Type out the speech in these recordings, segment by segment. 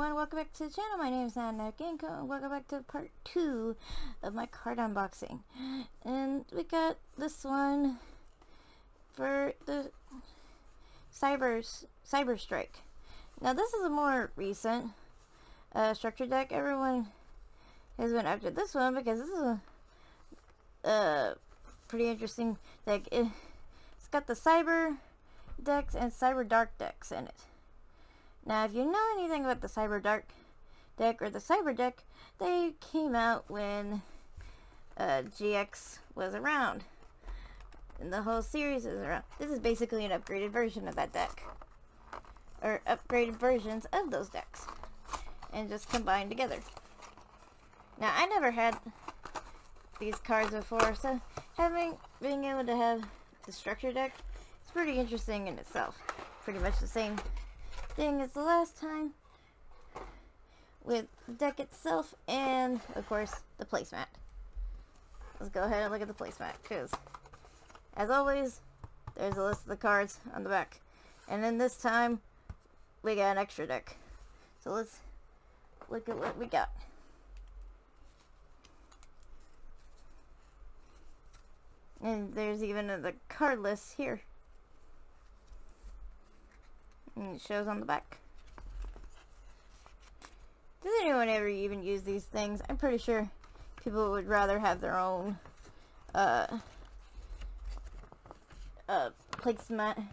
everyone, welcome back to the channel. My name is Nana Genko and welcome back to part 2 of my card unboxing. And we got this one for the Cyber Strike. Now this is a more recent structure deck. Everyone has been after this one because this is a pretty interesting deck. It's got the Cyber decks and Cyber Dark decks in it. Now, if you know anything about the Cyber Dark deck or the Cyber deck, they came out when GX was around. And the whole series is around. This is basically an upgraded version of that deck. Or upgraded versions of those decks. And just combined together. Now, I never had these cards before, so being able to have the structure deck, it's pretty interesting in itself. Pretty much the same thing as the last time with the deck itself and of course the placemat. Let's go ahead and look at the placemat because as always there's a list of the cards on the back, and then this time we got an extra deck, so let's look at what we got. And there's even the card list here. And it shows on the back. Does anyone ever even use these things? I'm pretty sure people would rather have their own placemat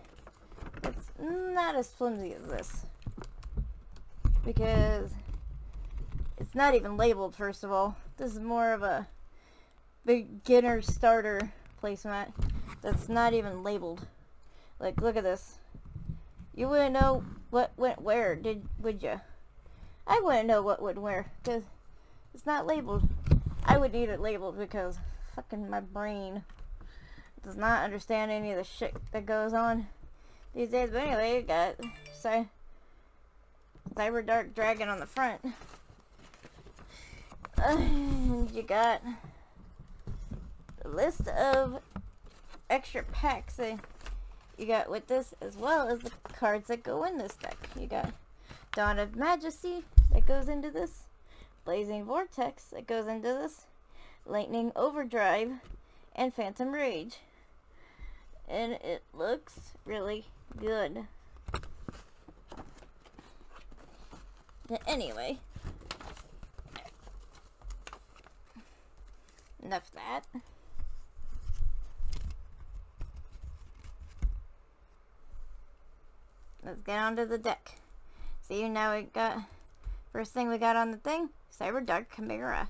that's not as flimsy as this. Because it's not even labeled, first of all. This is more of a beginner starter placemat that's not even labeled. Like, look at this. You wouldn't know what went where, would you? I wouldn't know what went where, because it's not labeled. I would need it labeled because fucking my brain does not understand any of the shit that goes on these days. But anyway, you got Cyber Dark Dragon on the front. You got a list of extra packs you got with this, as well as the cards that go in this deck. You got Dawn of Majesty that goes into this, Blazing Vortex that goes into this, Lightning Overdrive, and Phantom Rage. And it looks really good. But anyway, enough of that. Let's get onto the deck. See, now we got, first thing we got on the thing, Cyber Dark Chimera.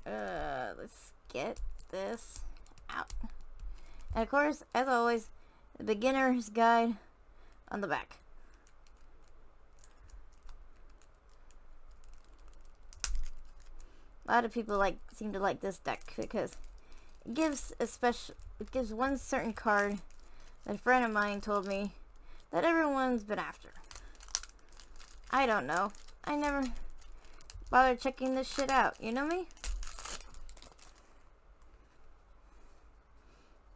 Let's get this out. And of course, as always, the beginner's guide on the back. A lot of people seem to like this deck because it gives one certain card that a friend of mine told me that everyone's been after. I don't know. I never bothered checking this shit out. You know me?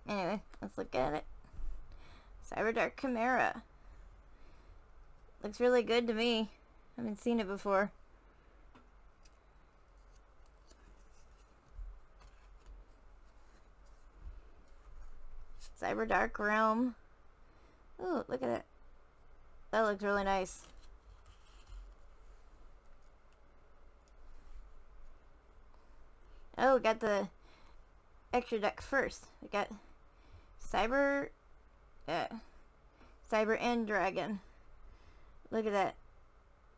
Anyway, let's look at it. Cyber Dark Chimera. Looks really good to me. I haven't seen it before. Cyber Dark Realm. Ooh, look at it. That looks really nice. Oh, we got the extra deck first. We got Cyber End Dragon. Look at that.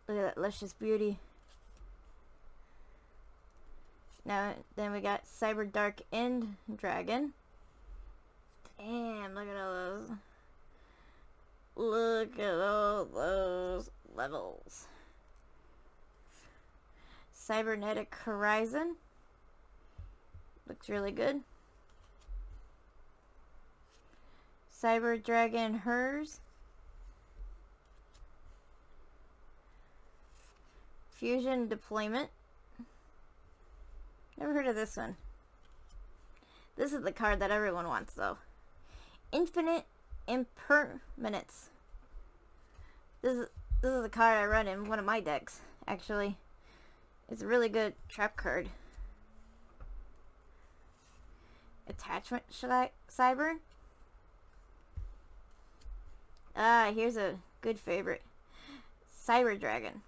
Look at that luscious beauty. Now, then we got Cyber Dark End Dragon. Damn, look at all those. Look at all those levels. Cybernetic Horizon. Looks really good. Cyber Dragon Hers. Fusion Deployment. Never heard of this one. This is the card that everyone wants, though. Infinite Impermanence. this is a card I run in one of my decks, actually. It's a really good trap card. Attachment Cyber. Ah, here's a good favorite. Cyber Dragon.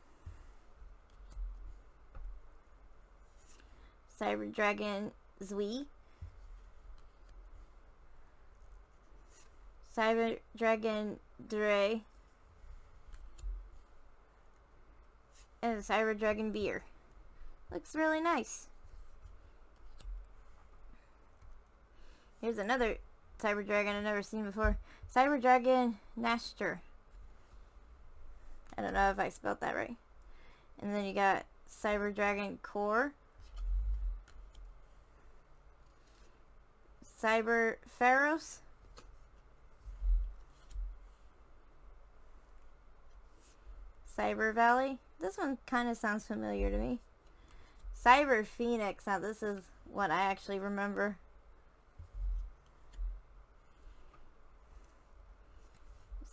Cyber Dragon Zui. Cyber Dragon Dre. And Cyber Dragon Beer. Looks really nice. Here's another Cyber Dragon I've never seen before. Cyber Dragon Nashter. I don't know if I spelled that right. And then you got Cyber Dragon Core. Cyber Pharos. Cyber Valley. This one kind of sounds familiar to me. Cyber Phoenix. Now this is what I actually remember.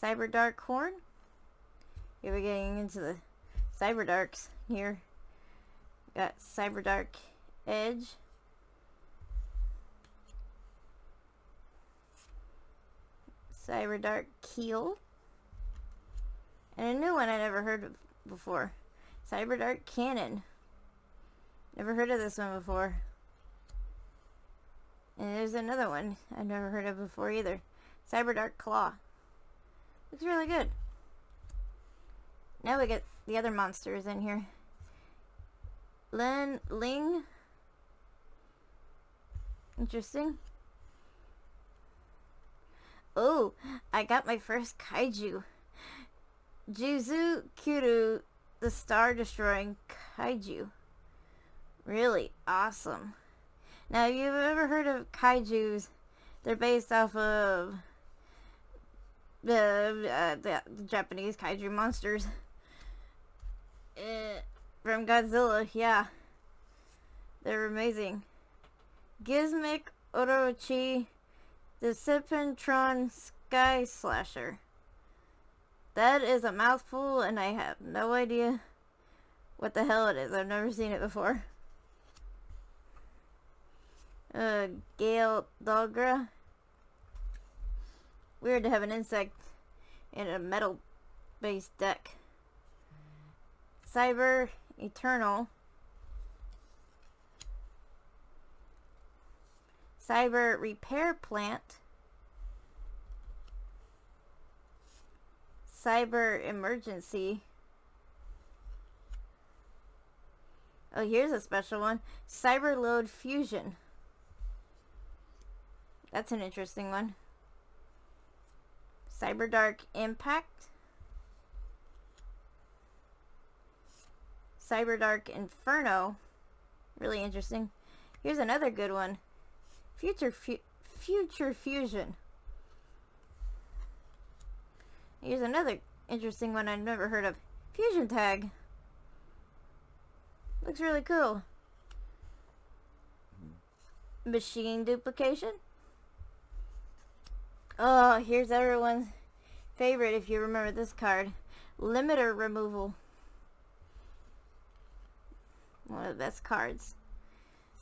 Cyber Dark Horn. Here we're getting into the Cyber Darks here. Got Cyber Dark Edge. Cyber Dark Keel. And a new one I never heard of before. Cyber Dark Cannon. Never heard of this one before. And there's another one I've never heard of before either. Cyber Dark Claw. Looks really good. Now we get the other monsters in here. Ling. Interesting. Oh, I got my first kaiju. Juzu Kuru, the star-destroying kaiju. Really awesome. Now, if you've ever heard of kaijus, they're based off of the Japanese kaiju monsters. From Godzilla, yeah. They're amazing. Gizmic Orochi, the Serpentron Sky Slasher. That is a mouthful, and I have no idea what the hell it is. I've never seen it before. Gale Dogra. Weird to have an insect in a metal-based deck. Cyber Eternal. Cyber Repair Plant. Cyber Emergency. Oh, here's a special one. Cyber Load Fusion. That's an interesting one. Cyber Dark Impact. Cyber Dark Inferno. Really interesting. Here's another good one. Future Fusion. Here's another interesting one I've never heard of. Fusion Tag. Looks really cool. Machine Duplication. Oh, here's everyone's favorite if you remember this card. Limiter Removal. One of the best cards.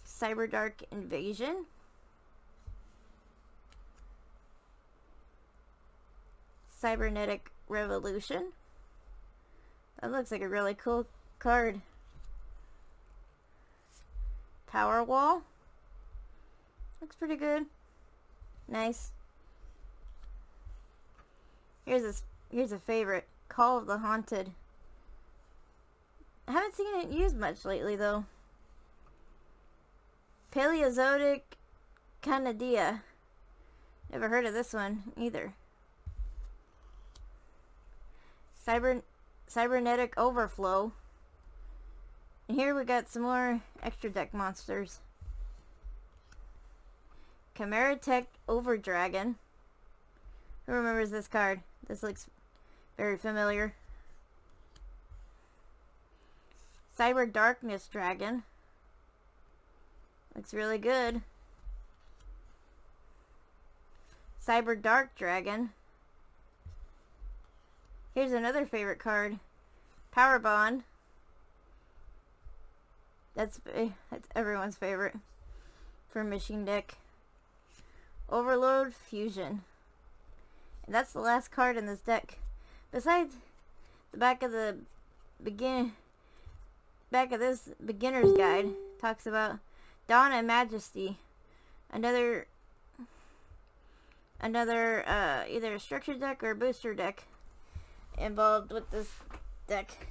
Cyber Dark Invasion. Cybernetic Revolution. That looks like a really cool card. Power Wall. Looks pretty good. Nice. Here's a favorite. Call of the Haunted. I haven't seen it used much lately though. Paleozoic Canadia. Never heard of this one either. Cybernetic Overflow. And here we got some more extra deck monsters. Chimera Tech Overdragon. Who remembers this card? This looks very familiar. Cyber Darkness Dragon. Looks really good. Cyber Dark Dragon. Here's another favorite card. Power Bond. That's everyone's favorite for Machine Deck. Overload Fusion. And that's the last card in this deck. Besides the back of this beginner's guide talks about Dawn and Majesty. Another either a structure deck or a booster deck involved with this deck.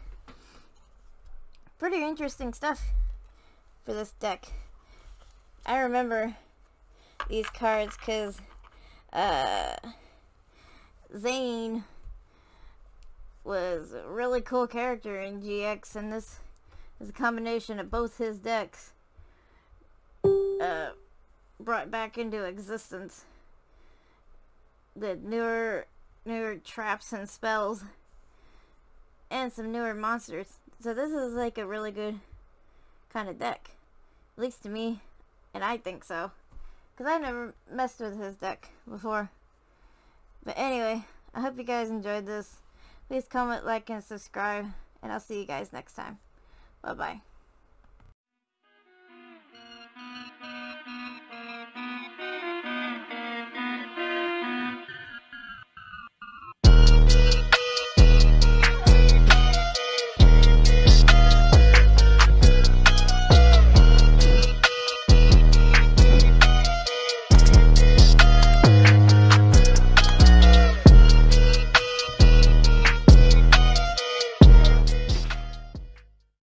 Pretty interesting stuff for this deck. I remember these cards because Zane was a really cool character in GX, and this is a combination of both his decks brought back into existence. The newer traps and spells and some newer monsters. So this is like a really good kind of deck, at least to me, and I think so, because I've never messed with his deck before. But anyway, I hope you guys enjoyed this. Please comment, like, and subscribe, and I'll see you guys next time. Bye bye.